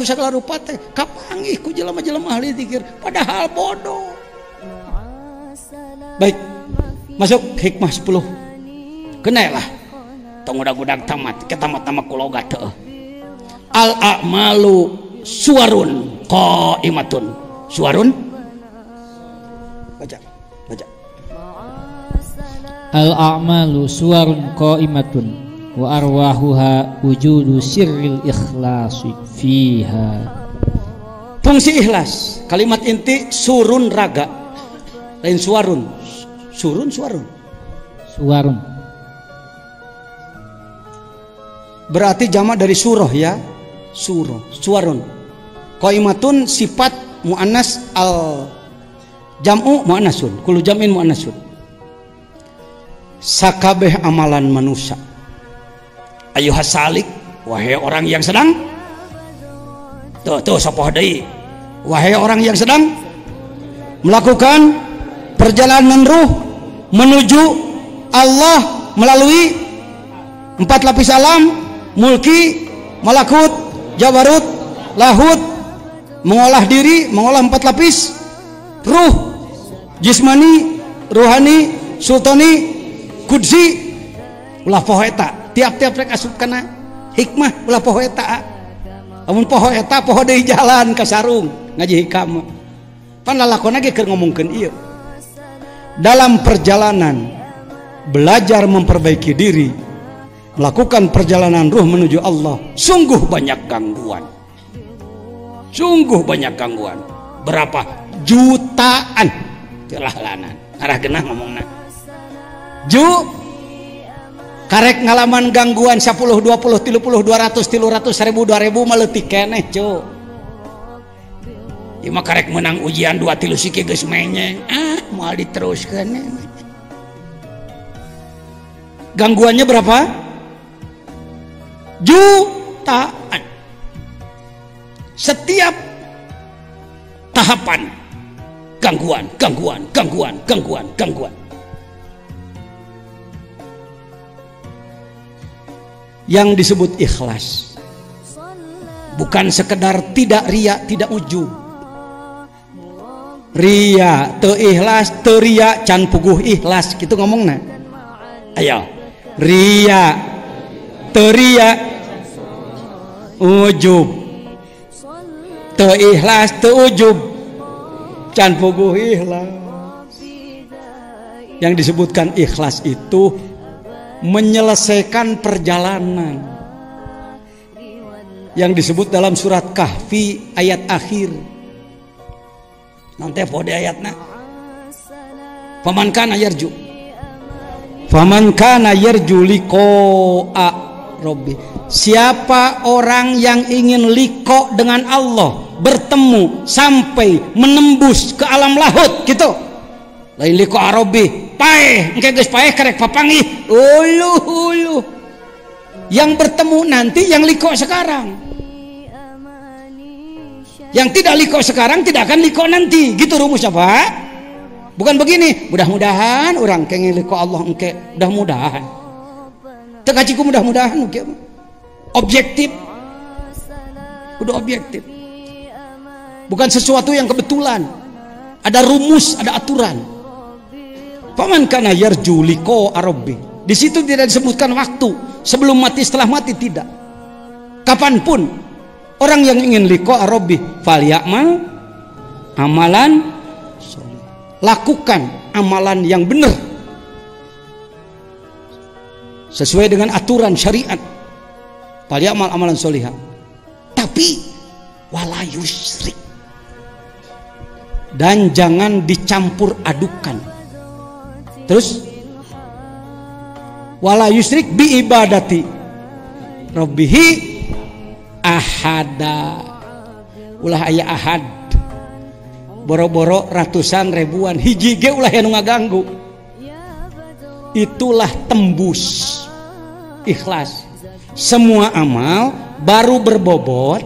ku sagala rupa teh kapanggih ku jelema-jelema ahli zikir padahal bodoh. Baik, masuk hikmah 10. Kenalah tong udag-udag tamat ketamat-tamat kuloga teu. Al a'malu suwarun qaimatun. Suwarun baca. Al a'malu suwarun qaimatun wa arwahuha wujudu sirril ikhlasi fiha. Fungsi ikhlas, kalimat inti surun raga, lain suwarun. Surun suwarun. Berarti jamak dari surah ya. Surah, suwarun. Qaimatun sifat muannas al jam'u muannasun, kullu jam'in muannasun. Sakabeh amalan manusia. Ayuhas salik, wahai orang yang sedang tuh sapoh deui. Wahai orang yang sedang melakukan perjalanan ruh menuju Allah melalui 4 lapis alam, mulki, malakut, jabarut, lahut, mengolah diri, mengolah 4 lapis ruh, jismani, ruhani, sultani, kudsi, ulah poho eta tiap-tiap rek asup kana hikmah ulah poho eta. Amun poho eta poho deui jalan ka sarung ngaji hikam. Pan lalakonna ge keur ngomongkeun ieu. Dalam perjalanan belajar memperbaiki diri, melakukan perjalanan ruh menuju Allah, sungguh banyak gangguan. Berapa jutaan telah lanan arah genah ngomongna karek ngalaman gangguan 10 20 30 200 300 1000 2000 maletik keneh cu. Ieu mah karek menang ujian 2 3 siki geus menyeng moal diteruskeun. Gangguannya berapa? Jutaan. Setiap tahapan gangguan. Yang disebut ikhlas bukan sekedar tidak riya, tidak ujub. Riya teu ikhlas, teu riya can puguh ikhlas gitu ngomongna. Ayo, riya teu riya ujub, teu ikhlas teu ujub can puguh ikhlas. Yang disebutkan ikhlas itu menyelesaikan perjalanan yang disebut dalam surat Kahfi ayat akhir. Nanti pode ayatna faman kana yarju liqa'a rabbi. Siapa orang yang ingin liqa dengan Allah, bertemu sampai menembus ke alam lahut gitu. Lain liqa rabbi paeh engke geus paeh karek papanggih uluh. Yang bertemu nanti yang liqa sekarang. Yang tidak liko sekarang tidak akan liko nanti, gitu rumus apa? Bukan begini, mudah-mudahan orang kenging liko Allah engke, mudah-mudahan. Tekaciku mudah-mudahan engke. Objektif. Udah objektif. Bukan sesuatu yang kebetulan. Ada rumus, ada aturan. Faman kana yarju liqa rabbi. Di situ tidak disebutkan waktu, sebelum mati, setelah mati tidak. Kapanpun orang yang ingin liqa rabbi falyamal amalan sholih. Lakukan amalan yang benar sesuai dengan aturan syariat. Falyamal amalan sholihah. Tapi wala yusyrik. Dan jangan dicampur adukan. Terus wala yusyrik bi ibadati rabbihi ahada. Ulah aya ahad boro-boro ratusan ribuan hiji ge ulah anu ngaganggu. Itulah tembus ikhlas. Semua amal baru berbobot,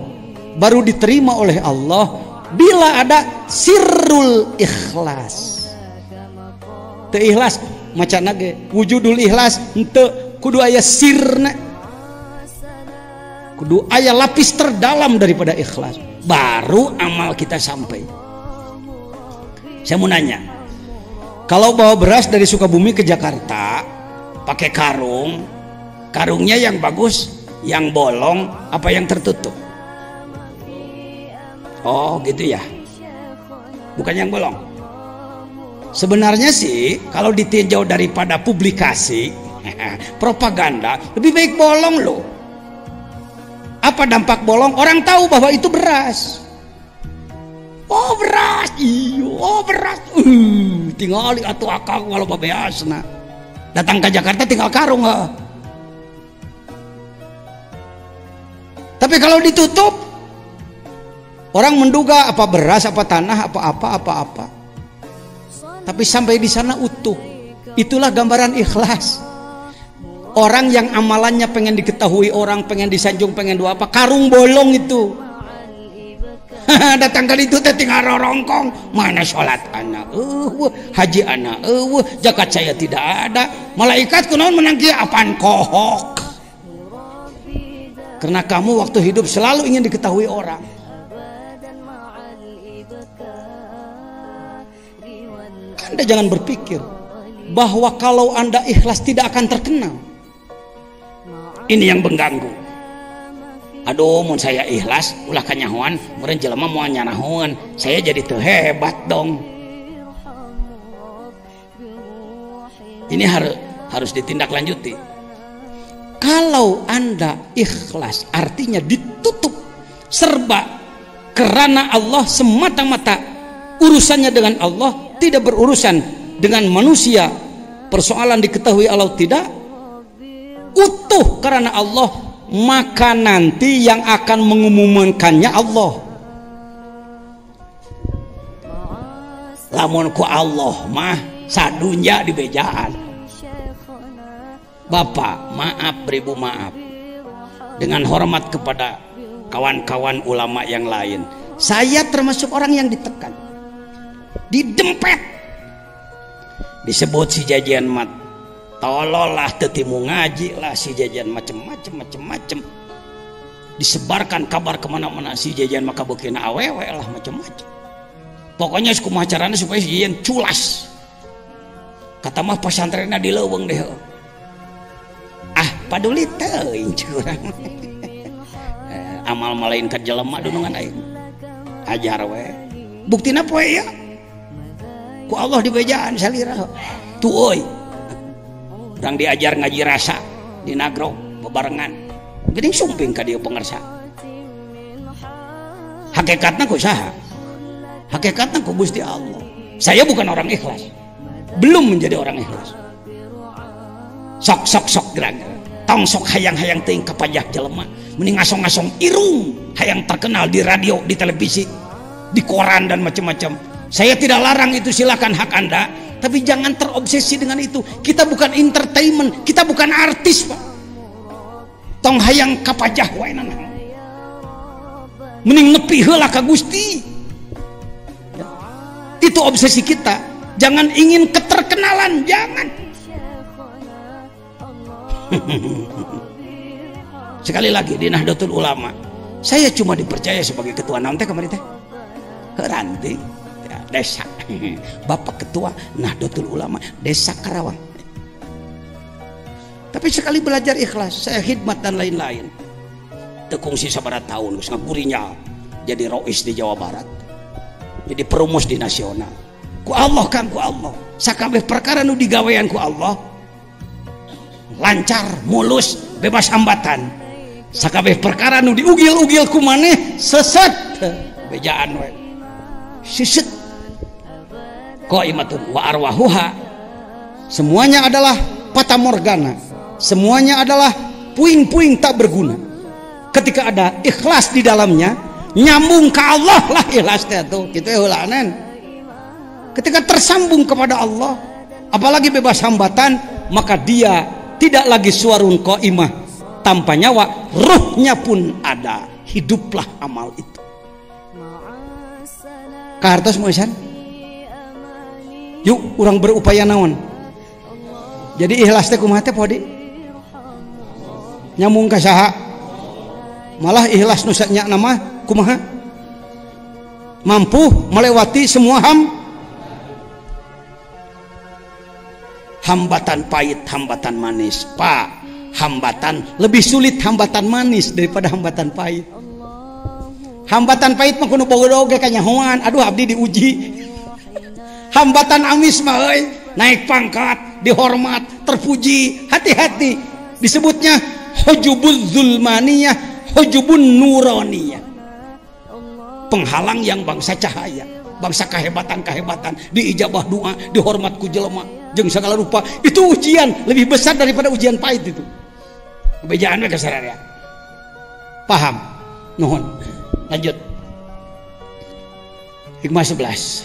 baru diterima oleh Allah bila ada sirrul ikhlas. Teu ikhlas macana ge wujudul ikhlas henteu kudu aya sirna. kudu aya lapis terdalam daripada ikhlas, baru amal kita sampai. Saya mau nanya, kalau bawa beras dari Sukabumi ke Jakarta pakai karung, karungnya yang bagus, yang bolong apa yang tertutup? Oh gitu ya, bukan yang bolong. Sebenarnya sih kalau ditinjau daripada publikasi propaganda, lebih baik bolong loh. Apa dampak bolong? Orang tahu bahwa itu beras. Oh beras, iyo, oh beras. Tinggal atuh akang walau babeasna. Datang ke Jakarta tinggal karung ha. Tapi kalau ditutup, orang menduga apa beras, apa tanah, apa. Tapi sampai di sana utuh. Itulah gambaran ikhlas. Orang yang amalannya pengen diketahui orang, pengen disanjung, pengen dua apa, karung bolong itu. Datang kali itu tinggal rorongkong, mana sholat anak, haji anak, zakat saya tidak ada, malaikat kunaon menangki apaan kohok. Karena kamu waktu hidup selalu ingin diketahui orang. Anda jangan berpikir bahwa kalau Anda ikhlas tidak akan terkenal. Ini yang mengganggu. Aduh, mun saya ikhlas ulah kanyahoan, meureun jelema moal nyanahoan, saya jadi teu hebat dong. Ini harus ditindaklanjuti. Kalau Anda ikhlas, artinya ditutup serba karena Allah, semata-mata urusannya dengan Allah, tidak berurusan dengan manusia. Persoalan diketahui Allah tidak, utuh karena Allah, maka nanti yang akan mengumumkannya Allah. Lamun ku Allah mah sadunya di bejaan. Bapak maaf, beribu maaf, dengan hormat kepada kawan-kawan ulama yang lain, saya termasuk orang yang ditekan, didempet, disebut si jajian mat tolol lah, tetimu ngaji lah, si jajan macem-macem, disebarkan kabar kemana-mana si jajan maka bukina awewe lah macem-macem. Pokoknya sekumaha carana supaya si jajan culas. Kata mah pesantrenna di leuweung deh. Ah paduli teuing curang. Amal malainkan jelema dunungan aing. Ajar we. Buktina poe ya. Ku Allah di bejaan salira. Tu euy. Urang diajar ngaji rasa di Nagrog bebarengan. Geuning sumping ka dieu pengersa. Hakikatna ku saha? Hakikatna ku Gusti Allah. Saya bukan orang ikhlas. Belum menjadi orang ikhlas. Sok gerang. Tong sok hayang-hayang teuing kapajah jelema. Mending ngasong-ngasong irung hayang terkenal di radio, di televisi, di koran dan macam-macam. Saya tidak larang itu, silakan hak Anda. Tapi jangan terobsesi dengan itu. Kita bukan entertainment, kita bukan artis, Pak. Tong hayang kapajah wae nana. Mending nepi heula ka Gusti. Itu obsesi kita. Jangan ingin keterkenalan, jangan. Sekali lagi di Nahdlatul Ulama, saya cuma dipercaya sebagai ketua naon teh kemarin teh? Ranti. Desa Bapak Ketua Nahdlatul Ulama Desa Karawang. Tapi sekali belajar ikhlas, saya khidmat dan lain-lain. Tekungsi sabarat tahun geus ngagurinya jadi rois di Jawa Barat, jadi perumus di nasional. Ku Allah kan, ku Allah. Sakabeh perkara nu digawean ku Allah lancar, mulus, bebas hambatan. Sakabeh perkara nu diugil-ugil ku maneh sesat, bejaan we. Siset qaimatun wa arwahuha, semuanya adalah fata morgana, semuanya adalah puing-puing tak berguna. Ketika ada ikhlas di dalamnya, nyambung ke Allah lah ikhlasnya tuh, gitu ya hulanan. Ketika tersambung kepada Allah, apalagi bebas hambatan, maka dia tidak lagi suarun qaimah tanpa nyawa, ruhnya pun ada, hiduplah amal itu. Kahartos moesan. Yuk orang berupaya naon. Jadi ikhlas teh kumaha teh podi? Nyambung ka saha? malah ikhlas nusanya nama kumaha mampu melewati semua hambatan pahit, hambatan manis. Pak, hambatan lebih sulit hambatan manis daripada hambatan pahit. Hambatan pahit mah kudu boga-boga kanyahoan, aduh abdi diuji. Hambatan amis mah euy, naik pangkat, dihormat, terpuji, hati-hati. Disebutnya hujubuz zulmaniyah, hujubun nuraniyah. Penghalang yang bangsa cahaya, bangsa kehebatan-kehebatan, diijabah doa, dihormat ku jelema jeung segala rupa. Itu ujian lebih besar daripada ujian pahit itu. Kebejaan we kasararea. Paham? Nuhun. Lanjut. Hikmah 11.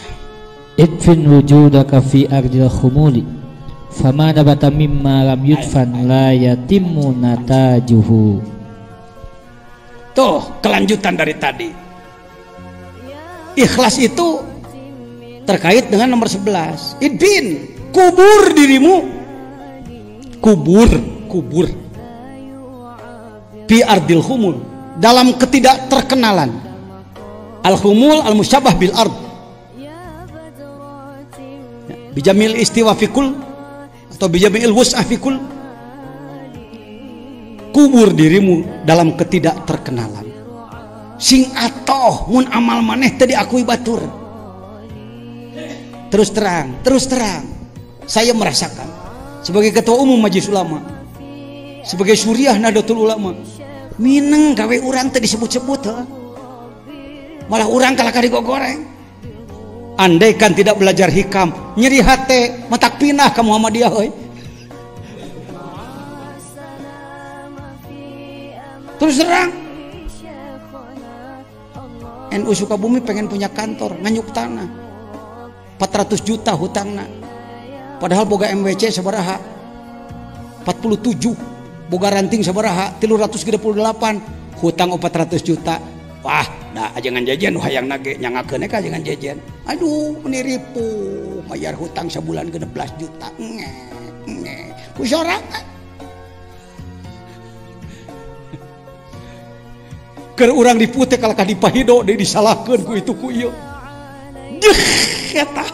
Idfin wujudaka fi ardil khumuli fama nabata mimma lam yudfan la yatimmu natajuhu. Tuh kelanjutan dari tadi. Ikhlas itu terkait dengan nomor 11. Idfin, kubur dirimu. Kubur fi ardil khumul, dalam ketidakterkenalan. Al-khumul al-musyabah bil ard, bijamil istiwa fikul atau bijamil wus'ah fikul. Kubur dirimu dalam ketidakterkenalan. Sing atoh mun amal maneh teu diakui batur. Terus terang saya merasakan sebagai ketua umum Majelis Ulama, sebagai suriah Nahdlatul Ulama, mineng gawe urang teu disebut-sebut he. Malah urang kalah digoreng. Andai kan tidak belajar hikam, nyeri hate matak pinah ka Muhammadiyah euy. Terus terang NU Sukabumi pengen punya kantor nganyuk tanah 400 juta hutangna, padahal boga MWC sabaraha 47, boga ranting sabaraha 338, hutang 400 juta. Wah, dah ajangan jajan hayang nage nyangakeun ka ajangan jajan. Aduh, meniripu bayar hutang sebulan 16 juta. Kusorangan. Keur urang diputih kalakah dipahido deui disalahkeun ku itu ku ieu. Eta.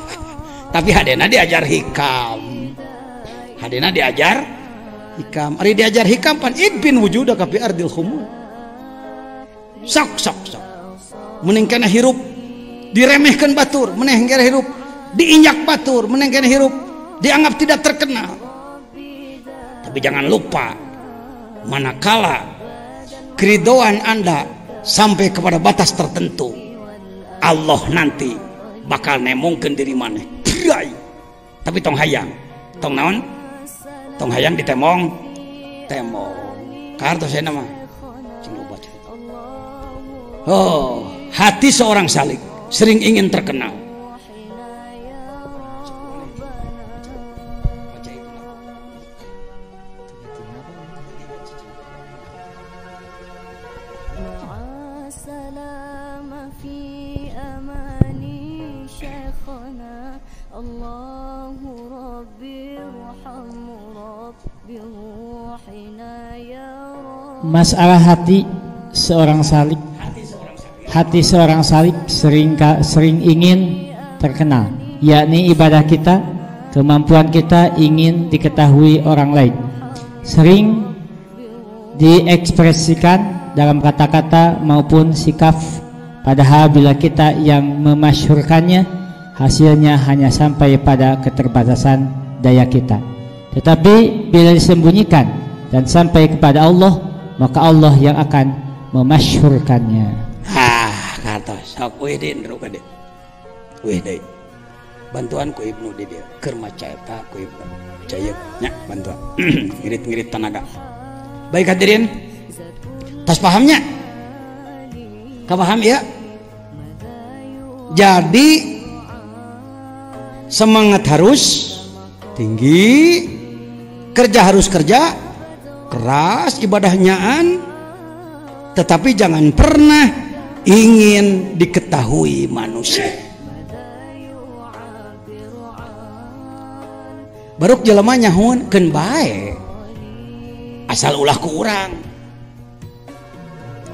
Tapi hadena diajar hikam. Hadena diajar hikam. Ari diajar hikam pan idbin wujudaka fi ardil khumul. Sok meneng kana hirup diremehkan batur, meneng kana hirup diinjak batur, meneng kana hirup dianggap tidak terkenal. Tapi jangan lupa, manakala keridhaan Anda sampai kepada batas tertentu, Allah nanti bakal nemongkeun diri maneh. Tapi tong hayang, tong naon? Tong hayang ditemong, kartosena mah. Oh, hati seorang salik sering ingin terkenal. Masalah hati seorang salik. Hati seorang salik sering ingin terkenal, yakni ibadah kita, kemampuan kita ingin diketahui orang lain, sering diekspresikan dalam kata-kata maupun sikap. Padahal bila kita yang memasyhurkannya, hasilnya hanya sampai pada keterbatasan daya kita. Tetapi bila disembunyikan dan sampai kepada Allah, maka Allah yang akan memasyhurkannya. Kartos sok Widin ru ka dieu. Wih deui. Bantuan ku Ibnu di dieu keur maca eta ku Ibnu. Caya nya bantuan. Ngirit-ngirit tenaga. Baik hadirin. Tas pahamnya? Kapaham ya? Jadi semangat harus tinggi, kerja harus kerja keras, ibadahnyaan, tetapi jangan pernah ingin diketahui manusia. Baruk jelema nyahunkeun bae asal ulah ku urang.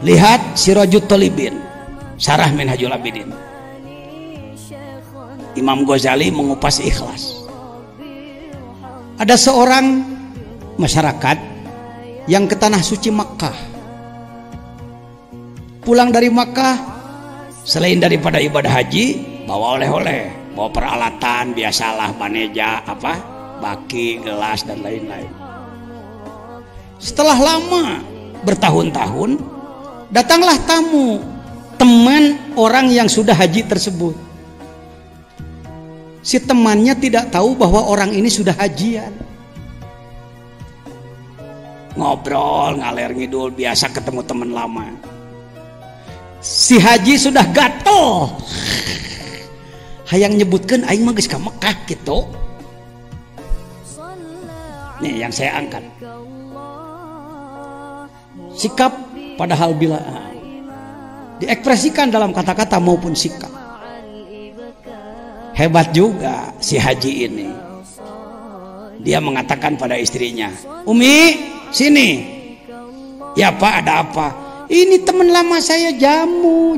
Lihat Sirajut Thalibin, Syarah Minhajul Abidin. Imam Ghazali mengupas ikhlas. Ada seorang masyarakat yang ke tanah suci Makkah. Pulang dari Makkah, selain daripada ibadah haji, bawa oleh-oleh, bawa peralatan biasalah, baneja, baki, gelas dan lain-lain. Setelah lama bertahun-tahun, datanglah tamu, teman orang yang sudah haji tersebut. Si temannya tidak tahu bahwa orang ini sudah hajian. Ngobrol ngaler ngidul biasa ketemu teman lama. Si haji sudah gatel, hayang nyebutkan aing mah geus ka Mekah gitu. Nih yang saya angkat. Sikap padahal bila diekspresikan dalam kata-kata maupun sikap. Hebat juga si haji ini. Dia mengatakan pada istrinya, "Umi, sini." "Ya Pak, ada apa?" "Ini teman lama saya jamu."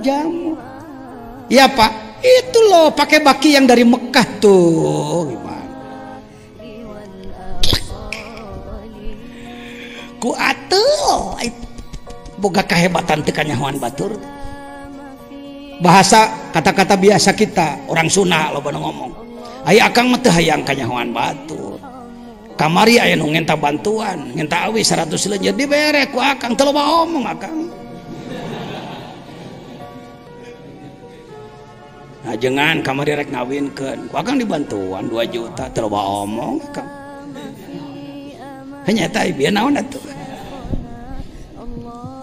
"Ya Pak, itu loh pakai baki yang dari Mekah tuh." Gimana? Ku atuh boga kahebatan teu kanyahoan batur. Bahasa kata-kata biasa kita orang Sunda loba nu ngomong, "Ai akang mah teu hayang kanyahoan batur. Kamari aya nu ngenta bantuan, ngenta awi 100 leunjeur dibere ku akang, teu loba omong akang." Nah jangan kamari rek ngawinkeun, ku akang dibantuan 2 juta, teu loba omong akang. Hanya eta bieu naon atuh.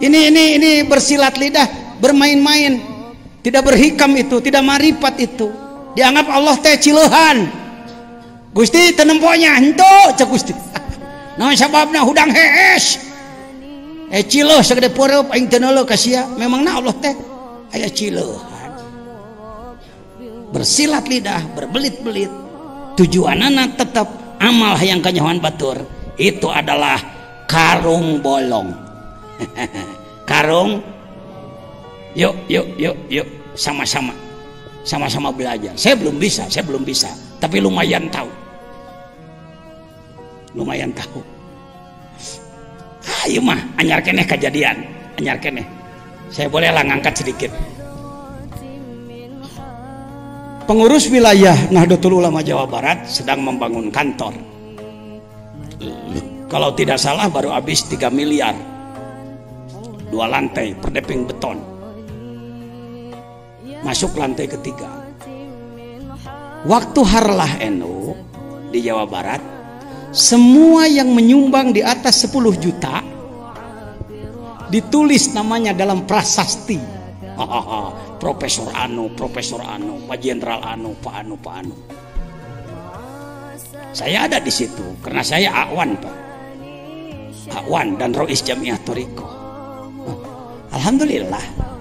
Ini bersilat lidah, bermain-main. Tidak berhikam itu, tidak marifat itu. Dianggap Allah teh cileuhan. Gusti teu nemponya henteu cek Gusti. Naon sababna hudang hees. Cileuh sagede peureup aing teu neuleuh ka sia. Memangna Allah teh aya cileuhan. Bersilat lidah, berbelit-belit. Tujuanana tetap amal hayang kanyahoan batur. Itu adalah karung bolong. Karung. Yuk, sama-sama belajar. Saya belum bisa, tapi lumayan tahu. Ayo mah, anyar keneh kejadian, anyar keneh. Saya bolehlah ngangkat sedikit. Pengurus wilayah Nahdlatul Ulama Jawa Barat sedang membangun kantor. Kalau tidak salah baru habis 3 miliar. 2 lantai, perdeping beton. Masuk lantai ketiga. Waktu Harlah NU di Jawa Barat, semua yang menyumbang di atas 10 juta ditulis namanya dalam prasasti. Profesor Anu, Pak Jenderal Anu, Pak Anu. Saya ada di situ karena saya Akwan, Pak. Akwan dan Rois Jamiah Thariqah. Alhamdulillah.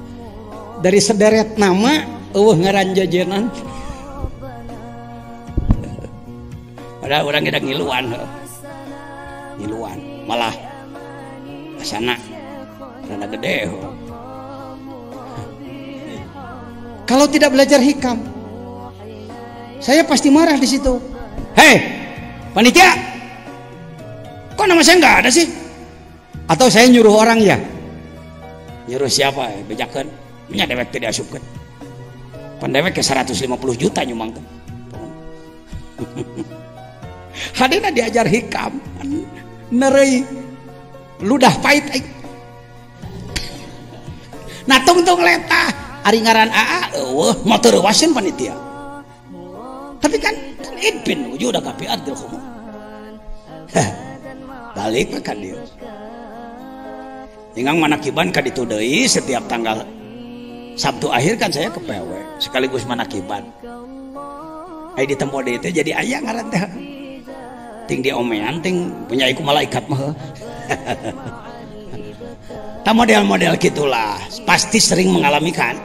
Dari sederet nama ngaran jajanan. Padahal orang kita ngiluan, malah asana rada gede. Kalau tidak belajar hikam, saya pasti marah di situ. Hei, panitia, kok nama saya nggak ada sih? Atau saya nyuruh orang ya? Nyuruh siapa? Bejakan. Nya dewek tidak asupkan. Pandewek ke 150 juta nyumbangkan. Hadina diajar hikam, nerei, ludah pahit. Nah tung letah, ari ngaran AA, motor wasin panitia. Tapi kan Idpin udah udah kapi adil kamu. Balik kan dia. Tinggal manakiban kaditu deui setiap tanggal Sabtu akhir kan saya ke PW sekaligus manakiban. Ai di tempo deui teh jadi aya ngaran teh. Ting dia omean ting punya iku malaikat mah. Ta model-model gitulah pasti sering mengalami kan.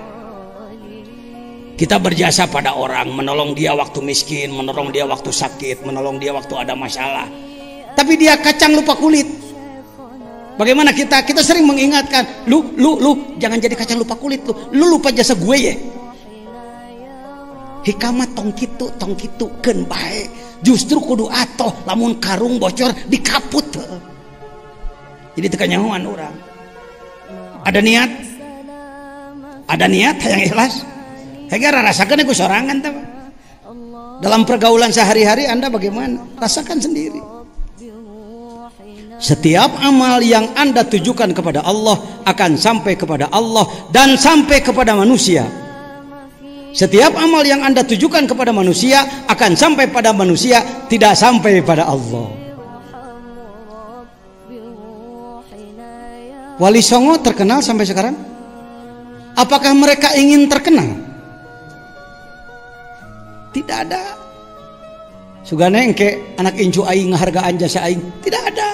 Kita berjasa pada orang, menolong dia waktu miskin, menolong dia waktu sakit, menolong dia waktu ada masalah. Tapi dia kacang lupa kulit. Bagaimana kita sering mengingatkan, lu jangan jadi kaca lupa kulit, lu lupa jasa gue ya. Hikamat tong kitu keun bae. Justru kudu atoh lamun karung bocor dikaput. Jadi teu nyahoan urang. Ada niat hayang ikhlas. Hege rasakeun ku sorangan teh. Dalam pergaulan sehari-hari Anda bagaimana? Rasakan sendiri. Setiap amal yang Anda tujukan kepada Allah akan sampai kepada Allah dan sampai kepada manusia. Setiap amal yang Anda tujukan kepada manusia akan sampai pada manusia, tidak sampai pada Allah. Wali Songo terkenal sampai sekarang? Apakah mereka ingin terkenal? Tidak ada. Sugana engke anak incu aing ngahargaan jasa aing, tidak ada.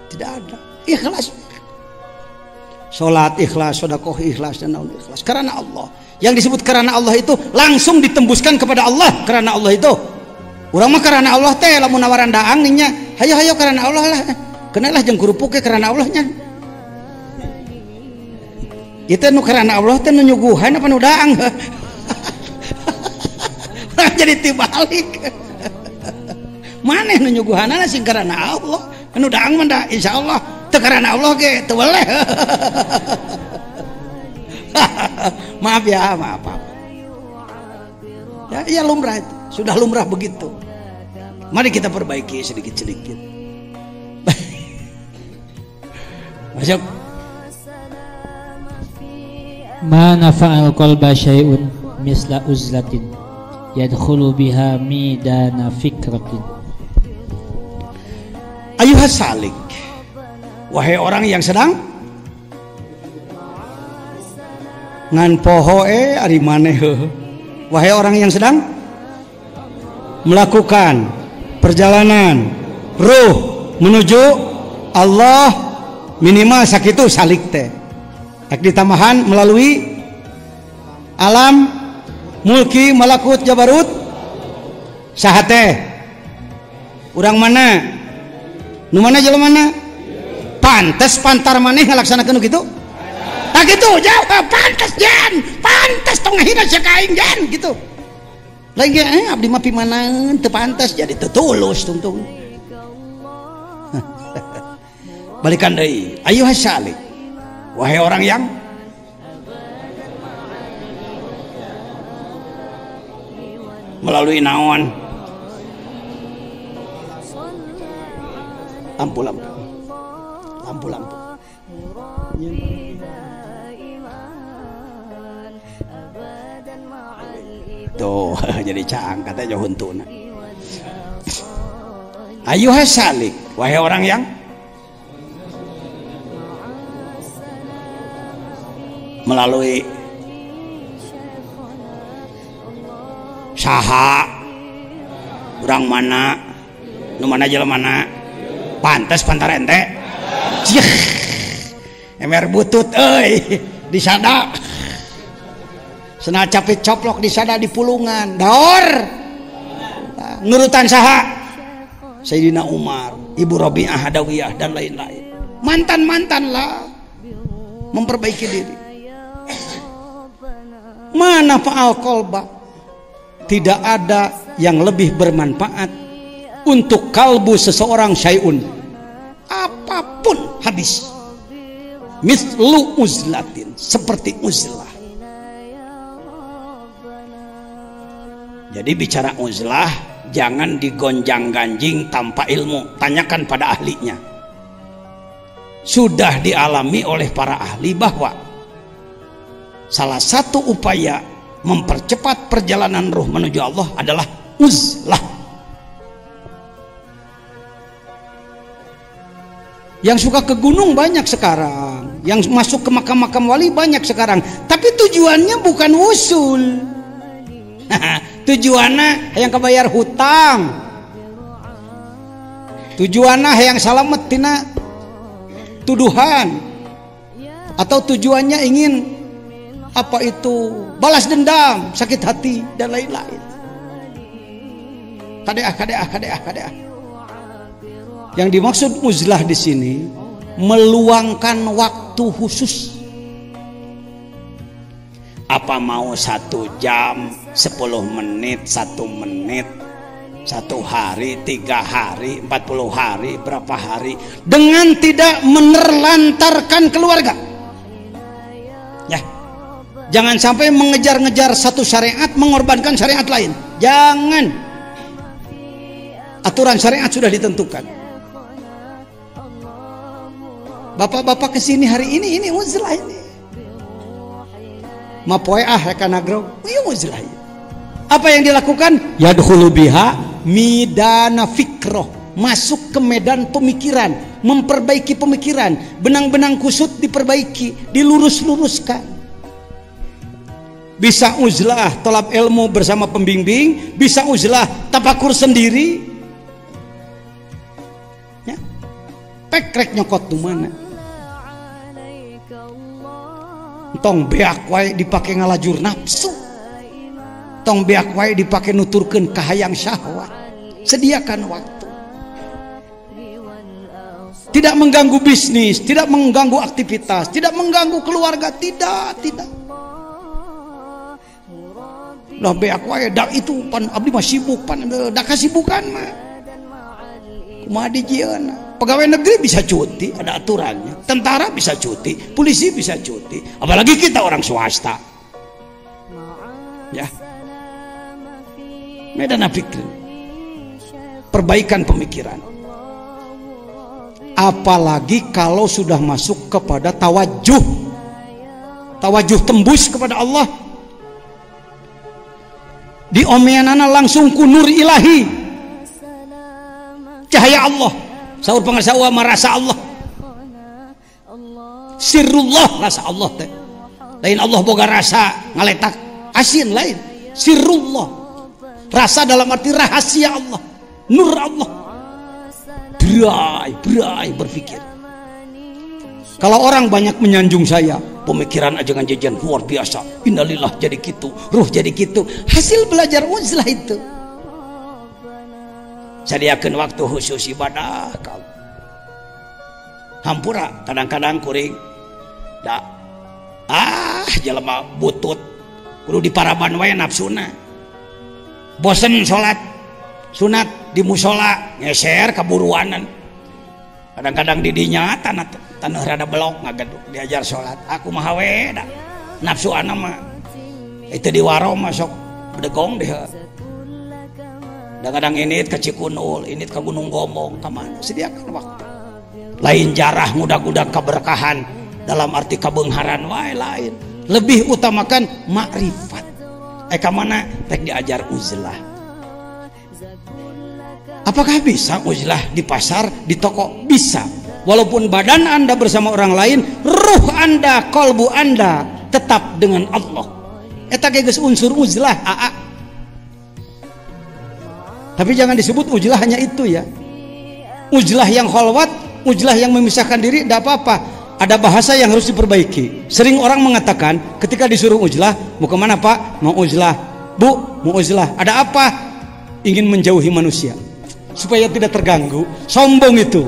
Tidak ada. Ikhlas. Salat ikhlas, sedekah ikhlas, dan naon ikhlas karena Allah. Yang disebut karena Allah itu langsung ditembuskan kepada Allah. Karena Allah itu urang mah karena Allah teh lamun nawaran daang nya hayo karena Allah lah. Kenalah jeung kerupuk ke karena Allahnya. Itu nu karena Allah teh nu nyuguhan apa nu daang. Jadi tibalik. Maneh nu nyuguhanana sing karena Allah. Anu daang mah da insyaallah teu karena Allah ge teu boleh. Maaf ya, maaf. Ya lumrah itu. Sudah lumrah begitu. Mari kita perbaiki sedikit-sedikit. Masuk. Ma nafa'al qalba syai'un misla uzlatin yadkhulu biha midana fikratin. Ayuhas salik, wahai orang yang sedang ngan pohoe ari maneh, wahai orang yang sedang melakukan perjalanan ruh menuju Allah, minimal sakitu salik teh ak ditamahan melalui alam mulki malakut jabarut sahate urang mana nu mana jelema mana pantes pantar maneh ngalaksanakeun kitu tah kitu jawab pantes jan pantes tong ngahina sia ka aing jan gitu lain ge abdi mah pimanaeun teu pantes jadi teu tulus tungtung. Balikan deui ayuhas salik, wahai orang yang melalui naon lampu tuh jadi caang kata jahuntuna. Ayuhas salik, wahai orang yang melalui saha urang mana nu mana jelema mana pantes pantar ente emer butut euy disada cenah capit coplok disada di pulungan daor nurutan saha Sayyidina Umar, Ibu Rabi'ah Adawiyah dan lain-lain, mantan lah memperbaiki diri. Mana fa'al qalba, tidak ada yang lebih bermanfaat untuk kalbu seseorang syai'un, apapun habis, mislu uzlatin, seperti uzlah. Jadi bicara uzlah jangan digonjang-ganjing tanpa ilmu, tanyakan pada ahlinya. Sudah dialami oleh para ahli bahwa salah satu upaya mempercepat perjalanan ruh menuju Allah adalah uzlah. Yang suka ke gunung banyak sekarang, yang masuk ke makam-makam wali banyak sekarang, tapi tujuannya bukan usul. Tujuannya yang kebayar hutang, tujuannya yang salamet tina tuduhan, atau tujuannya ingin apa itu balas dendam, sakit hati dan lain-lain. Kadeah. Yang dimaksud uzlah di sini meluangkan waktu khusus. Apa mau 1 jam, 10 menit, 1 menit, 1 hari, 3 hari, 40 hari, berapa hari, dengan tidak menerlantarkan keluarga. Ya, jangan sampai mengejar-ngejar satu syariat mengorbankan syariat lain. Jangan. Aturan syariat sudah ditentukan. Bapak-bapak kesini hari ini uzlah ini. Mapoe rekanagro, uzlah. Apa yang dilakukan? Yadkhulu biha midana fikroh, masuk ke medan pemikiran, memperbaiki pemikiran, benang-benang kusut diperbaiki, dilurus-luruskan. Bisa uzlah tolab ilmu bersama pembimbing, bisa uzlah tafakur sendiri. Ya. Pekrek nyokot tuh mana? Tong beak wae dipake ngalajur nafsu, tong beak wae dipake nuturkeun kahayang syahwat. Sediakan waktu, tidak mengganggu bisnis, tidak mengganggu aktivitas, tidak mengganggu keluarga, tidak. Lah beak wae dak itu pan abdi mah sibuk, pan da kasibukan mah kumaha dijieun. Pegawai negeri bisa cuti, ada aturannya. Tentara bisa cuti, polisi bisa cuti, apalagi kita orang swasta. Ya, medan fikri, perbaikan pemikiran. Apalagi kalau sudah masuk kepada tawajuh tembus kepada Allah. Di omeanana langsung kunur ilahi, cahaya Allah. Saur pangasawa merasa Allah, sirrullah, rasa Allah teh lain. Allah boga rasa ngaletak asin lain. Sirrullah, rasa dalam arti rahasia Allah, nur Allah. Berai berpikir. Kalau orang banyak menyanjung saya, pemikiran ajangan jajan luar biasa, innalillah jadi gitu, ruh jadi gitu. Hasil belajar uzlah itu. Sadiakeun waktu khusus ibadah kau. Hampura kadang-kadang kuring da jelema butut kudu diparaban wae nafsuna. Bosen salat sunat di musola ngeser kaburuanan. Kadang-kadang di dinya tanah rada belok ngagaduk diajar salat. Aku mah we da nafsu ana mah itu di warung masuk bedegong deh. Kadang-kadang ini ke Cikunul, ini ke Gunung Gombong, kemana? Sediakan waktu. Lain jarah mudah-mudah keberkahan dalam arti kebengharan wae lain. Lebih utamakan makrifat. Kemana? Rek diajar uzlah. Apakah bisa uzlah di pasar, di toko? Bisa. Walaupun badan Anda bersama orang lain, ruh Anda, kolbu Anda tetap dengan Allah. Eta geus unsur uzlah. Tapi jangan disebut uzlah hanya itu ya. Uzlah yang khalwat, uzlah yang memisahkan diri, tidak apa-apa. Ada bahasa yang harus diperbaiki. Sering orang mengatakan ketika disuruh uzlah, mau kemana Pak? Mau uzlah. Bu, mau uzlah. Ada apa? Ingin menjauhi manusia supaya tidak terganggu. Sombong itu.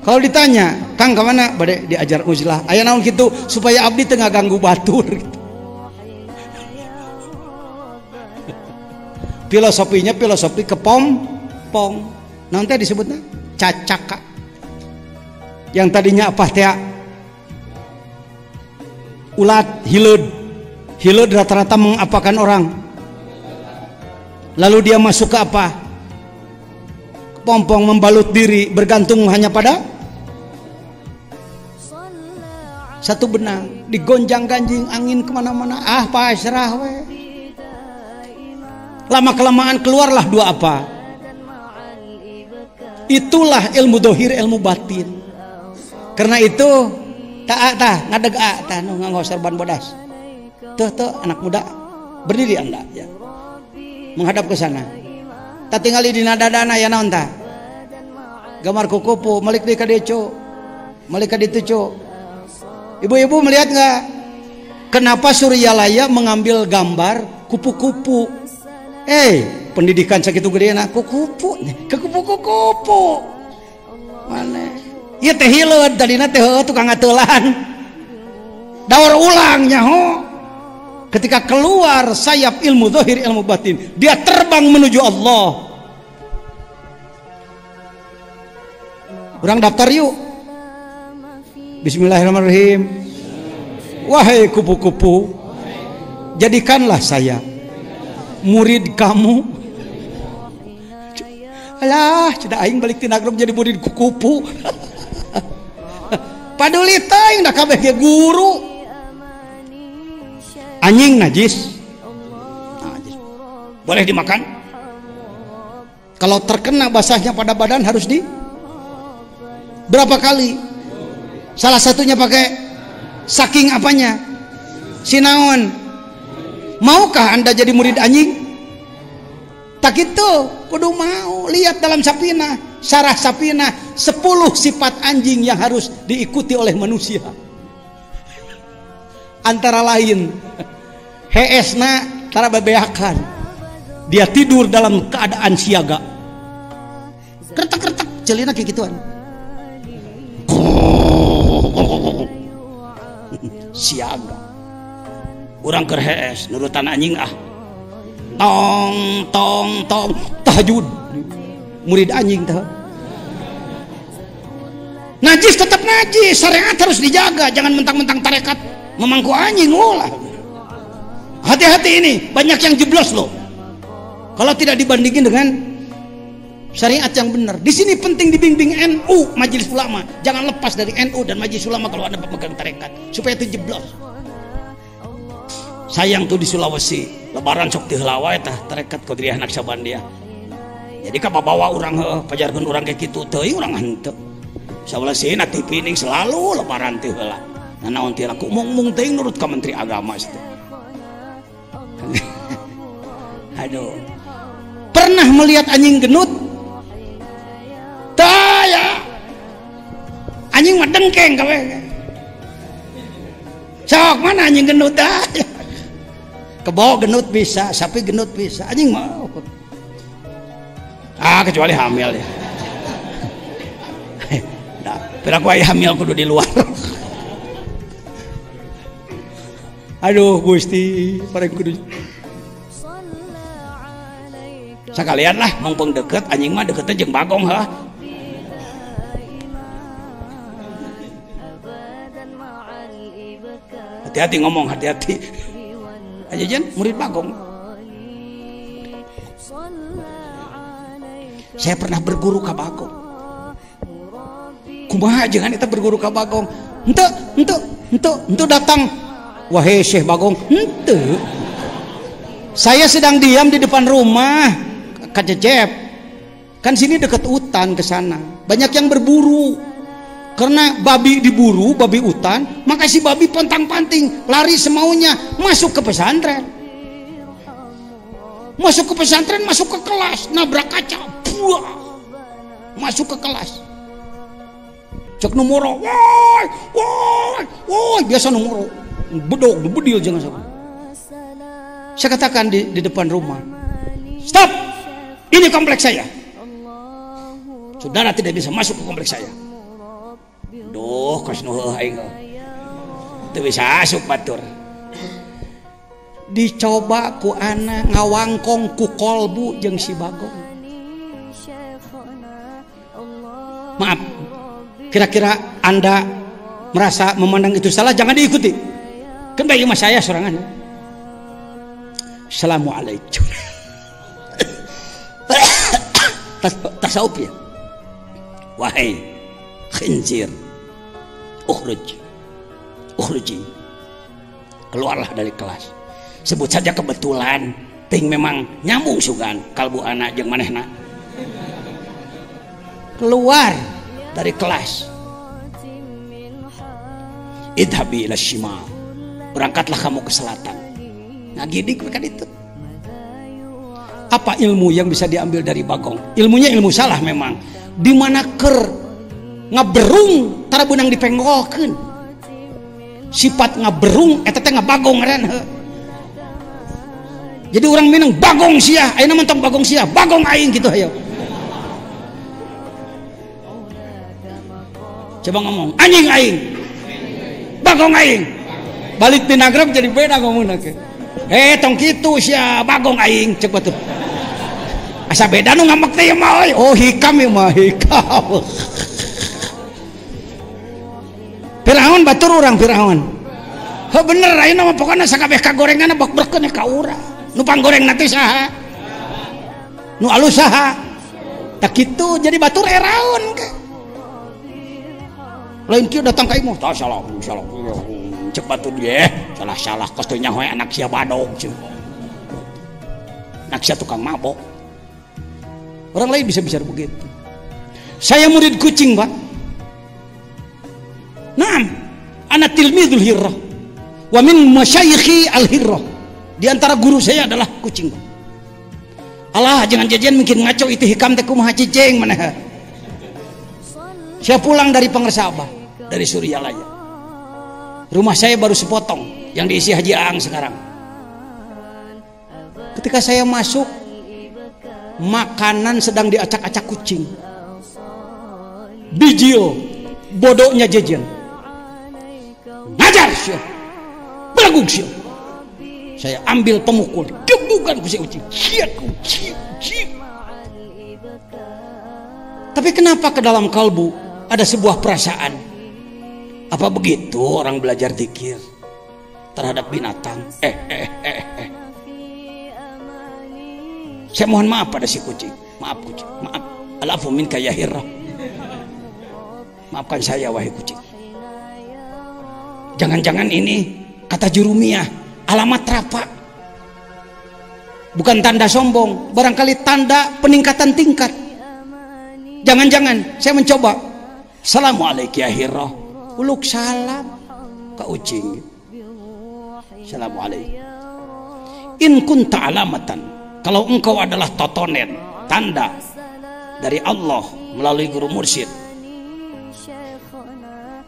Kalau ditanya, Kang kemana? Bade diajar uzlah. Aya naon gitu supaya abdi teu ngaganggu batur gitu. Filosofi kepompong. Nanti disebutnya cacaka. Yang tadinya apa teh? Ulat, hileud rata-rata mengapakan orang. Lalu dia masuk ke apa? Kepompong, membalut diri, bergantung hanya pada satu benang, digonjang-ganjing angin kemana-mana. Pasrah we. Lama kelamaan keluarlah dua apa? Itulah ilmu dohir, ilmu batin. Karena itu ngadeg nu nganggo serban bodas. Tuh anak muda, berdiri Anda ya. Menghadap ke sana. Tak tinggali di nadadana ya naon tah? Gambar kukupu, malik di kadeco. Malik ka ditu, co. Ibu-ibu melihat enggak? Kenapa Suryalaya mengambil gambar kupu-kupu? pendidikan sakitu gedeuna kukupu ke kupu-kupu mana ieu teh hileud tadina teh tukang ngateulan daur ulang nyaho ketika keluar sayap ilmu zahir ilmu batin dia terbang menuju Allah. Urang daftar yuk. Bismillahirrahmanirrahim. Wahai kupu-kupu, jadikanlah saya murid kamu. Alah, cedak aing balik tina grup jadi murid kupu. Paduli teuing da kabeh ge guru. Anjing najis. Najis. Boleh dimakan? Kalau terkena basahnya pada badan harus di berapa kali? Salah satunya pakai saking apanya? Sinaon. Maukah Anda jadi murid anjing? Tak itu, kudu mau. Lihat dalam Sapina, Syarah Sapina, 10 sifat anjing yang harus diikuti oleh manusia. Antara lain, heesna tara bebeakan. Dia tidur dalam keadaan siaga. Kretek-kretek, celina kayak gituan. Siaga. Urang keur hees nurutan anjing ah. Tong tong tong tahajud murid anjing teh. Najis tetap najis, syariat harus dijaga, jangan mentang-mentang tarekat memangku anjing ulah. Hati-hati ini, banyak yang jeblos loh. Kalau tidak dibandingin dengan syariat yang benar. Di sini penting dibimbing NU, Majelis Ulama. Jangan lepas dari NU dan Majelis Ulama kalau Anda pemegang tarekat, supaya itu jeblos. Sayang tuh di Sulawesi, lebaran sok teu heula wae tah tarekat Qadiriyah Naqsabandiyah. Jadi kabawa urang heuh, pajarkeun urang kayak kitu teuing urang henteu. Saulesina TV ning selalu lebaran teu heula. Nah naon teh laku mung teuing nurut ka Menteri Agama teh. Aduh. Pernah melihat anjing genut? Tah ya. Anjing mah dengkeng kabeh. Sok mana anjing genut dah. Kebo genut bisa, sapi genut bisa, anjing mau. Kecuali hamil ya. Nah, piraku aya hamil kudu di luar. Aduh Gusti, pareng kudu. Sakalian lah, mumpung deket, anjing mah deketnya jeung bagong ha. Hati-hati ngomong, hati-hati. Ajajan murid bagong. Saya pernah berguru ka bagong. Kumaha jangan kita berguru ka bagong. Ente datang. Wahai Syekh Bagong, ente. Saya sedang diam di depan rumah Kajejep. Kan sini dekat hutan ke sana. Banyak yang berburu. Karena babi diburu, babi hutan, maka si babi pontang-panting, lari semaunya, masuk ke pesantren. Masuk ke pesantren, masuk ke kelas, nabrak kaca, buah, masuk ke kelas. Cek nomoro, woi, biasa nomoro, bedog, bedil jangan sampai. Saya katakan di depan rumah, stop, ini kompleks saya. Saudara tidak bisa masuk ke kompleks saya. Duh, kos nuheuh aing. Teu bisa asup batur. Dicoba ku ana ngawangkong ku kolbu jeung si Bagong. Maaf. Kira-kira Anda merasa memandang itu salah, jangan diikuti. Kan bayi mas saya sorangan. Assalamualaikum. Tasawuf ya. Wahai khinzir, ukhruji, keluarlah dari kelas. Sebut saja kebetulan, ting memang nyambung sugan kalbu anak jeung manehna. Keluar dari kelas. Idhabi ila shimal, berangkatlah kamu ke selatan. Nah gidik kan itu. Apa ilmu yang bisa diambil dari Bagong? Ilmunya ilmu salah memang. Di mana ker ngaberung tara beunang dipenggolkeun. Sifat ngaberung eta teh ngabagong ngaran. Jadi orang Minang bagong sia, ayeuna mentok bagong sia, bagong aing gitu ayo. Coba ngomong, anjing aing. Bagong aing. Balik di nagrab jadi beda ngomongna ke. Tong kitu sia bagong aing ceuk batuh. Asa beda nu ngambek teh mah euy. Oh hikam ieu mah hikam. Firaun batur urang Firaun. Heuh bener ayeuna mah pokona sakabeh kagorenganna bak-bakkeun ka urang. Nu panggoreng nanti saha? Nu alus saha? Tak kitu jadi batur eraun ke. Lain kieu datang ka imah, tah salah cek batur dia, salah kos teu nyaho anak sia badog ceuk. Anak sia tukang mabok. Orang lain bisa bicara begitu. Saya murid kucing, Pak. Naam, ana tilmidul hirrah. Wa min masyayikhi al-hirrah. Di antara guru saya adalah kucing. Allah jangan jajan mungkin ngaco itu hikam teh kumaha cicing maneh. Saya pulang dari Pangersabah, dari Suryalaya. Rumah saya baru sepotong yang diisi Haji Aang sekarang. Ketika saya masuk, makanan sedang diacak-acak kucing. Bijil, bodohnya jajan. Ngajar sih, belagung sih. Saya ambil pemukul, gebukan ku si kucing. Ciat. Tapi kenapa ke dalam kalbu ada sebuah perasaan? Apa begitu orang belajar zikir terhadap binatang? Saya mohon maaf pada si kucing. Maaf kucing, maaf. Alafu minka ya hirrah. Maafkan saya wahai kucing. Jangan-jangan ini kata jurumiyah alamat rapak, bukan tanda sombong, barangkali tanda peningkatan tingkat. Jangan-jangan saya mencoba assalamualaikum ya hirrah, uluk salam ke ucing, assalamualaikum. In kunta alamatan, kalau engkau adalah totonen, tanda dari Allah melalui guru mursyid,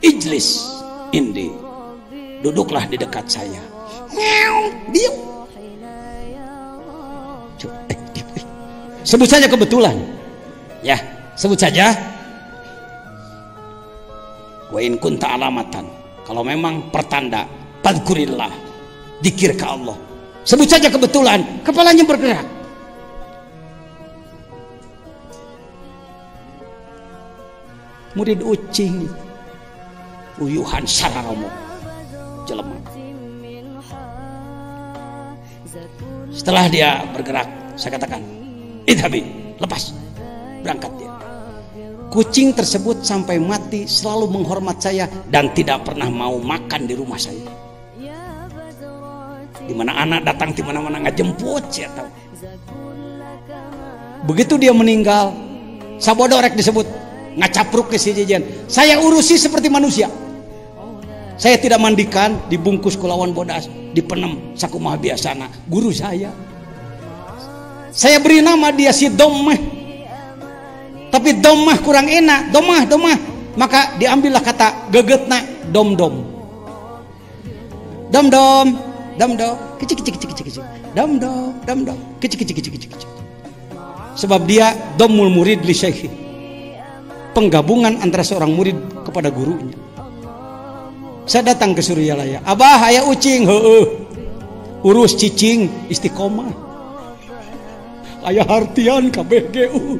ijlis indi, duduklah di dekat saya. Diam. Sebut saja kebetulan. Ya, sebut saja. Wa in kunta alamatan. Kalau memang pertanda, fadkurillah. Dzikir ke Allah. Sebut saja kebetulan, kepalanya bergerak. Murid ucing. Uyuhan sararomo. Jelema. Setelah dia bergerak, saya katakan, idhabi, lepas, berangkat dia. Kucing tersebut sampai mati selalu menghormat saya dan tidak pernah mau makan di rumah saya. Dimana anak datang, dimana-mana ngajemput, saya tahu. Begitu dia meninggal, sabodorek disebut, ngacapruk ke si jajan. Saya urusi seperti manusia. Saya tidak mandikan, dibungkus kulawan bodas, dipenem sakumaha biasana, guru saya. Saya beri nama dia si Domah. Tapi Domah kurang enak, Domah. Maka diambillah kata gegetna dom-dom. Dom-dom, kecik. Dom-dom, kecik. Sebab dia domul murid li syekhi. Penggabungan antara seorang murid kepada gurunya. Saya datang ke Suryalaya, abah aya ucing, urus cicing istiqomah, aya hartian KBGU,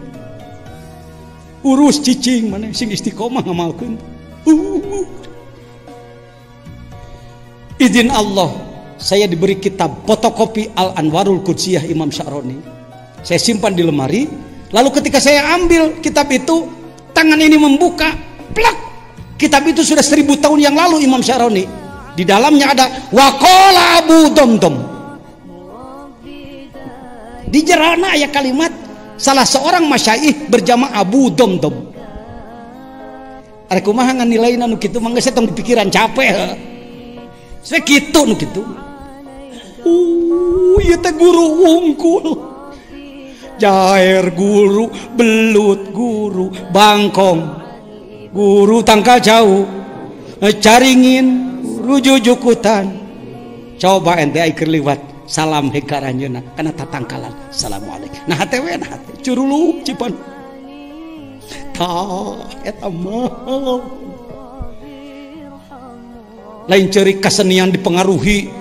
urus cicing mana sing istiqomah ngamalkeun. Izin Allah, saya diberi kitab fotokopi Al-Anwarul Qudsiyah Imam Sya'roni. Saya simpan di lemari. Lalu ketika saya ambil kitab itu, tangan ini membuka, plak. Kitab itu sudah 1000 tahun yang lalu Imam Sya'roni. Di dalamnya ada waqala Abu Domdom. Di jerana ayat kalimat salah seorang masyaikh berjama Abu Domdom. Are kumaha nganilaina nu kitu mangga saya tong pikiran capek. Saya kitu nu kitu. Ieu teh guru wungkul. Jair guru, belut guru, bangkong guru tangkal jauh, caringin guru jujukutan. Coba ente keur liwat salam hekaranjeuna kana tatangkalan assalamualaikum nah hatewe nah hate curuluk cipan tah eta mah lain ceurik kasenian dipengaruhi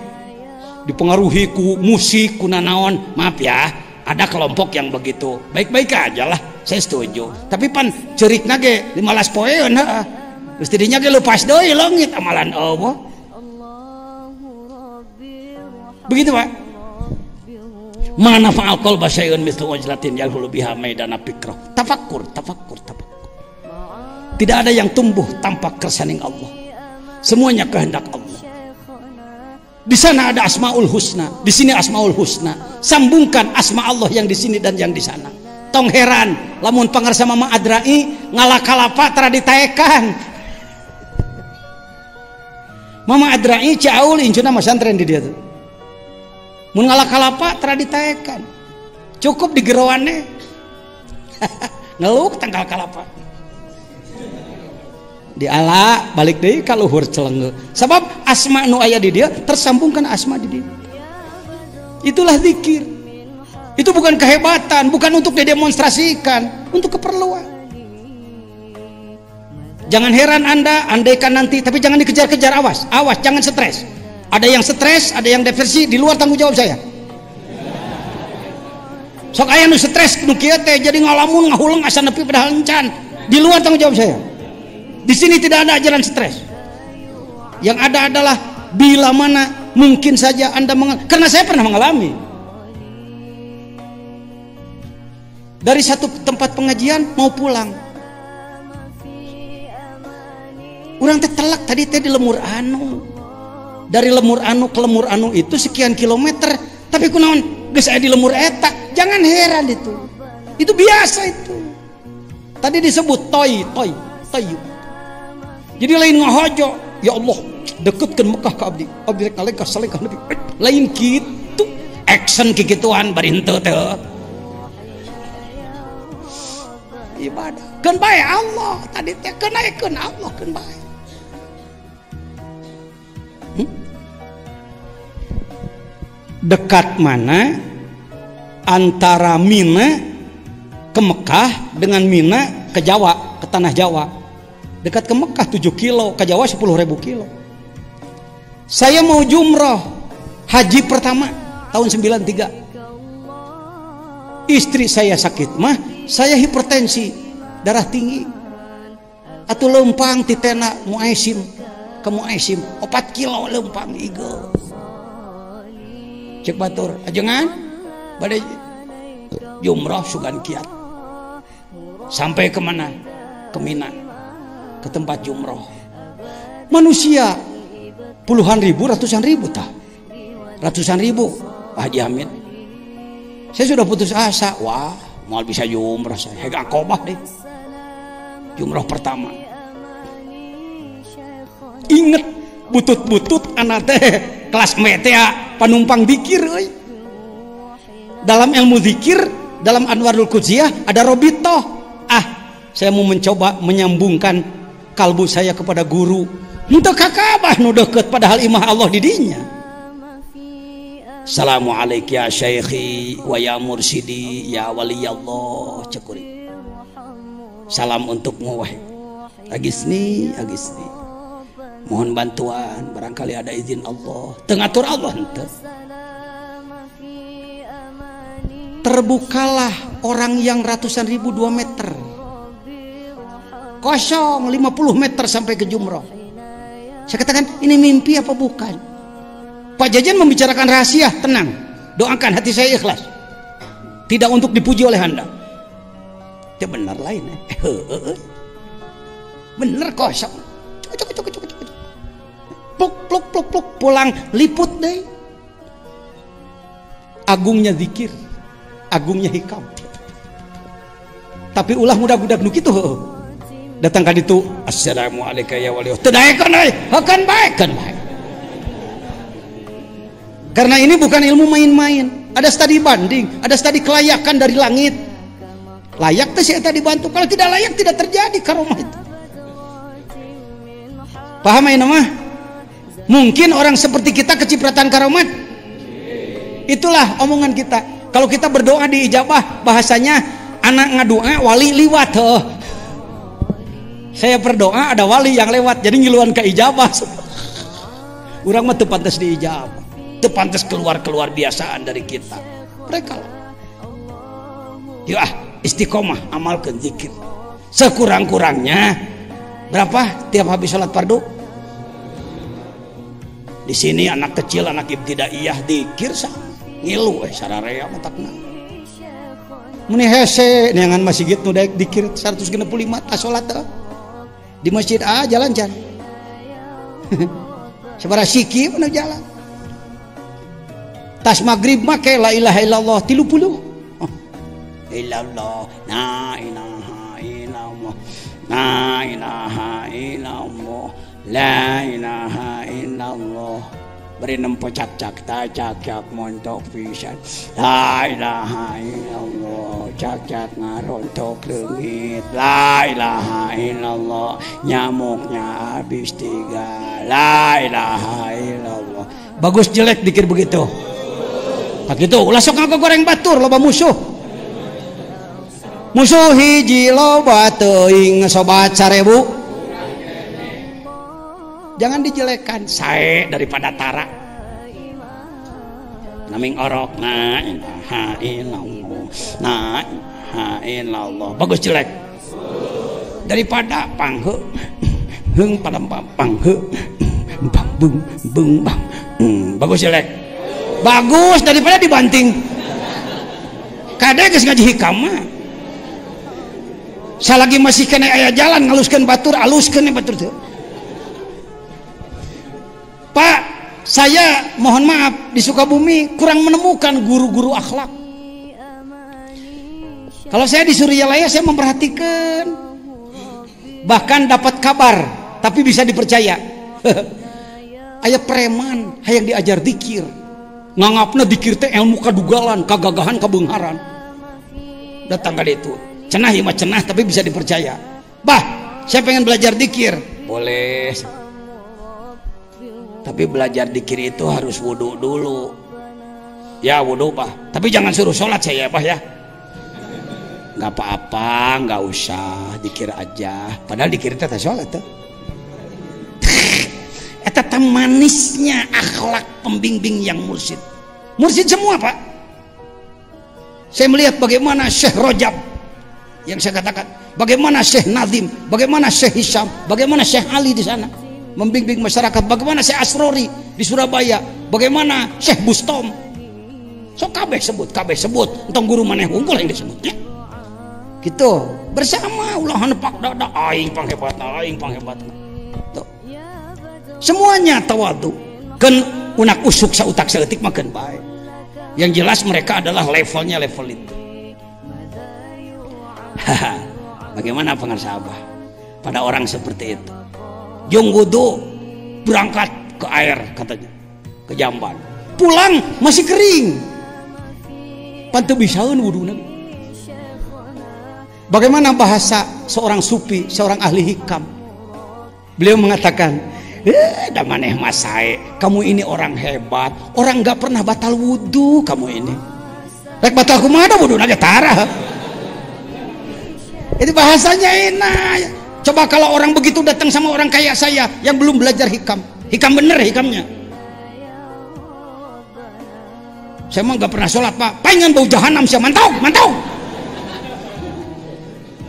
ku musik ku nanaon maaf ya ada kelompok yang begitu baik-baik aja lah saya setuju tapi pan ceurik nage 15 poeun heeh geus tidinya ge leupas deui leungit amalan Allah begitu Pak mana fa'al qalba syai'un mithlu ujlatin yalhulu biha maidana fikrah tafakkur tidak ada yang tumbuh tanpa kersane Allah semuanya kehendak Allah. Di sana ada Asmaul Husna, di sini Asmaul Husna. Sambungkan asma Allah yang di sini dan yang di sana. Tong heran, lamun pangarsa Mama Adrai ngalah kalapa tara ditaekan. Mama Adrai caul incuna masantren di dia tuh. Mun ngalah kalapa tara ditaekan. Cukup digerowane. Ngeluk tanggal kalapa. Di ala balik deui ka luhur celenge sabab asma nu aya di dia tersambungkan asma di dia itulah zikir itu bukan kehebatan bukan untuk didemonstrasikan untuk keperluan jangan heran Anda andaikan nanti tapi jangan dikejar-kejar awas jangan stres ada yang stres ada yang depresi di luar tanggung jawab saya sok aya nu stres nu kieu teh jadi ngalamun ngahuleung asa nepi padahal encan di luar tanggung jawab saya. Di sini tidak ada ajaran stres. Yang ada adalah bila mana mungkin saja Anda karena saya pernah mengalami. Dari satu tempat pengajian mau pulang. Urang teh telak tadi teh di Lemur Anu. Dari Lemur Anu ke Lemur Anu itu sekian kilometer, tapi kunaon geus aya di Lemur eta. Jangan heran itu. Itu biasa itu. Tadi disebut toy. Jadi lain ngahajo, ya Allah deketkeun Mekah ka abdi rek nalengkah salengkah nepi lain kitu action kikituan bari henteu teh ibadah keun bae Allah tadi teh kenaikeun Allah keun bae dekat mana antara Mina ke Mekah dengan Mina ke Jawa ke tanah Jawa dekat ke Mekah 7 kilo, ke Jawa 10.000 kilo. Saya mau jumroh haji pertama tahun 93. Istri saya sakit mah, saya hipertensi, darah tinggi. Atuh leumpang titena Muaisim ke Muaisim 4 kilo leumpang igo. Cek batur, ajengan bade jumroh sugan kiat. Sampai ke mana? Ke Mina. Ke tempat jumroh manusia puluhan ribu ratusan ribu Pak Haji Hamid saya sudah putus asa wah mau bisa jumroh saya hega akobah deh jumroh pertama inget butut anak teh kelas metea panumpang dikir dalam ilmu zikir dalam Anwarul Qudsiyah ada robitoh saya mau mencoba menyambungkan kalbu saya kepada guru untuk kakabah nu deket padahal imah Allah didinya assalamualaikum ya syekhi wa ya mursidi ya waliyallah cekuri salam untukmu wahai agisni mohon bantuan barangkali ada izin Allah tengatur Allah ente terbukalah orang yang ratusan ribu 2 meter kosong 50 meter sampai ke jumroh. Saya katakan ini mimpi apa bukan? Pak Jajan membicarakan rahasia, tenang, doakan hati saya ikhlas, tidak untuk dipuji oleh Anda. Itu benar lain bener kosong cuk pluk pulang liput deh. Agungnya zikir, agungnya hikam. Tapi ulah mudah-mudah nu kitu datang ka ditu assalamualaikum ya waliyah tedaekeun euy akan baik karena ini bukan ilmu main-main ada studi banding ada studi kelayakan dari langit layak teh saya tadi bantu kalau tidak layak tidak terjadi karomah itu paham ini mah mungkin orang seperti kita kecipratan karomat Itulah omongan kita. Kalau kita berdoa diijabah, bahasanya anak ngadoa wali liwat. Saya berdoa ada wali yang lewat, jadi ngiluan ke ijabah. Urang mah teu pantes diijabah, teu pantes keluar biasaan dari kita. Mereka lah. Yuk istiqomah amalkeun zikir. Sekurang-kurangnya berapa tiap habis sholat fardu? Di sini anak kecil, anak ibtidaiyah dikir sama ngilu sararea matakna. Muni hese neangan masjid nu daek dikir 165 tas salat di masjid jalan. Sabaraha siki mana jalan. Tas maghrib make la ilaha illallah 30. Illallah la ilaha illallah la ilaha illallah la ilaha illallah. Beri nempo cak-cak cak-cak montok pisan. La ilaha illallah cak-cak ngarontok leungit. La ilaha illallah nyamuknya habis 3. La ilaha illallah. Bagus jelek dikir begitu. Tak gitu ulah sok ngagoreng batur loba musuh. Musuh hiji loba teuing sobat 1000. Jangan dijelekan, sae daripada tara. Naming orok na ilaha illallah, na ilaha illallah. Bagus jelek. Daripada panghe, heung pada panghe, bang bung bang. Bagus jelek. Bagus daripada dibanting. Kade geus ngaji hikam mah. Salagi masih kena aya jalan ngaluskeun batur, aluskeun batur teu. Pak, saya mohon maaf di Sukabumi kurang menemukan guru-guru akhlak. Kalau saya di Suryalaya saya memperhatikan, bahkan dapat kabar, tapi bisa dipercaya. Aya preman hayang diajar dikir, nganggapna dikir teh ilmu kadugalan, kagagahan, kabeungharan. Datang ka ditu, cenah ieu mah cenah tapi bisa dipercaya. Bah, saya pengen belajar dikir, boleh. Tapi belajar dikir itu harus wudu dulu. Ya wudu Pak. Tapi jangan suruh sholat saya Pak ya. Gak apa-apa, gak usah dikir aja. Padahal dikir itu tak sholat tuh. Eta manisnya akhlak pembimbing yang mursyid. Mursyid semua Pak. Saya melihat bagaimana Syekh Rojab yang saya katakan, bagaimana Syekh Nazim, bagaimana Syekh Hisham, bagaimana Syekh Ali di sana. Membimbing masyarakat, bagaimana Syekh Asrori di Surabaya, bagaimana Syekh Bustom. So kabeh sebut entong guru maneh unggul yang disebutnya gitu bersama ulah nepak dada aing panghebat tuh. Semuanya tawadu keun unak usuk sautak saeutik mah keun bae. Yang jelas mereka adalah levelnya level itu. Bagaimana pengarsa Abah pada orang seperti itu? Jong wudu berangkat ke air katanya ke jamban, pulang masih kering, pantu bisaun wuduna. Bagaimana bahasa seorang sufi, seorang ahli hikam? Beliau mengatakan, dah maneh masae, kamu ini orang hebat, orang gak pernah batal wudu kamu ini. Rek batal kumaha wudu naga tara. Itu bahasanya enak. Coba kalau orang begitu datang sama orang kayak saya yang belum belajar hikam bener hikamnya. Saya mah gak pernah sholat Pak, pengen bau jahanam saya mantau.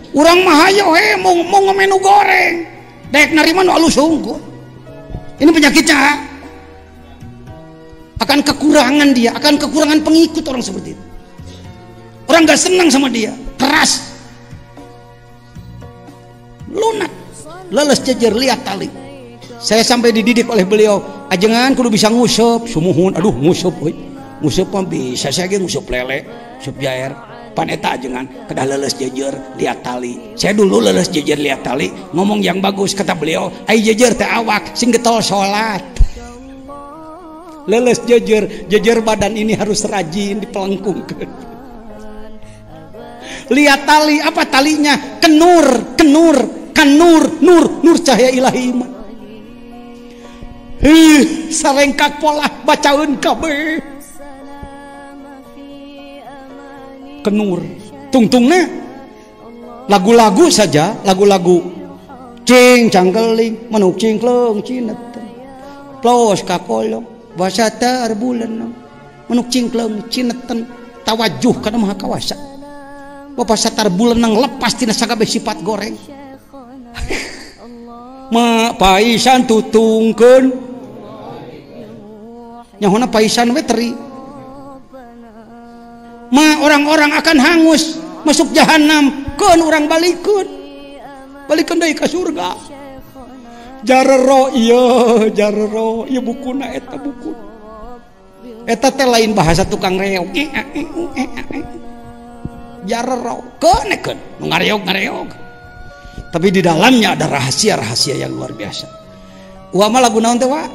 Urang mah hayo mau ngomenu goreng, daek narima nu alus unggul. Ini penyakitnya. Akan kekurangan dia, akan kekurangan pengikut orang seperti itu. Orang gak senang sama dia, keras. Lunak, leles jejer lihat tali. Saya sampai dididik oleh beliau, ajengan kudu bisa ngusup, sumuhun, aduh ngusup mah bisa, saya ge ngusup lele, ngusup jair, pan eta ajengan kedah leles jejer lihat tali. Saya dulu leles jejer lihat tali, ngomong yang bagus kata beliau, ai jejer teh awak sing getol salat. Leles jejer badan ini harus rajin dipelengkungkeun. Lihat tali, apa talinya? Nur cahaya ilahi iman. Sarengkak pola bacaun kabeh. kenur tungtungna lagu-lagu saja, lagu-lagu cing canggeling manuk cingkleng cineten plos kakolong bahasa tar bulan manuk cingkleng cineten tawajuh kana maha kawasa bapak satar bulan nang lepas tina sagabeh sifat goreng ma paisan tutungkeun nyahona paisan we teri ma orang-orang akan hangus masuk jahanam keun urang balikeun deui ka surga jarero ieu bukuna eta buku eta teh lain bahasa tukang reog jarero keun nu ngareog tapi di dalamnya ada rahasia-rahasia yang luar biasa. Wa mah lagu naon teh wa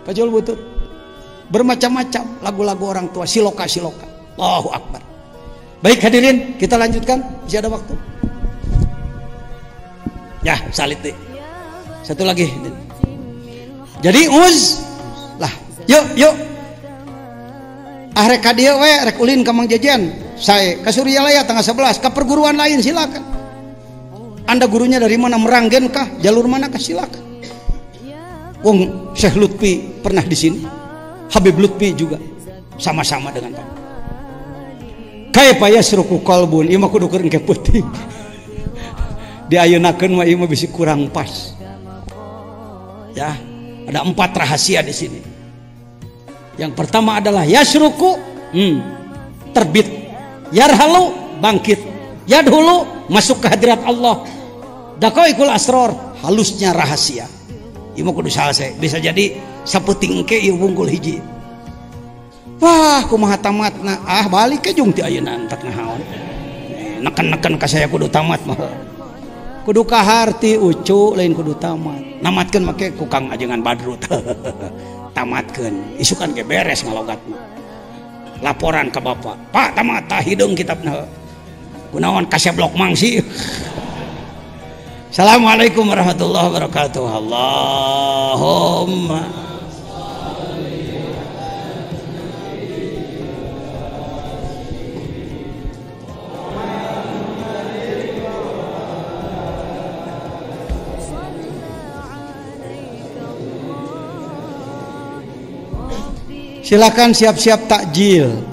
pajol butut bermacam-macam lagu-lagu orang tua siloka Allahu Akbar. Baik hadirin, kita lanjutkan masih ada waktu ya salit deh satu lagi. Jadi lah yuk rek ka dieu we rek ulin ka Mang Jejen saya ka Suryalaya tanggal 11 ka perguruan lain silakan. Anda gurunya dari mana, Meranggen kah, jalur mana kah, silakan. Wong Syekh Lutfi pernah di sini, Habib Lutfi juga sama-sama dengan kamu. Kaifa yasruku qalbun, ieu mah kudu keur engke putih. Diayeuna-keun mah ieu mah bisi kurang pas. Ya, ada 4 rahasia di sini. Yang pertama adalah yasruku, terbit, yarhalu, bangkit, yadhulu, masuk ke hadirat Allah, daqaiqul asror, halusnya rahasia. Ieu mah kudu salse, bisa jadi saputing engke ieu wungkul hiji. Wah, kumaha tamatna? Balik ke jeung ti ayeuna entek nahaon. Neken-neken ka saya kudu tamat mah. Kudu kaharti ucu lain kudu tamat. Namatkeun make ku Kang Ajengan Badrut. Tamatkeun, isukan ge beres ngalogatna. Laporan ke Bapak. Pak, tamat tah hideung kitabna. Kunaon kaseblok mangsi. Assalamualaikum warahmatullahi wabarakatuh. Allahumma silakan siap-siap takjil.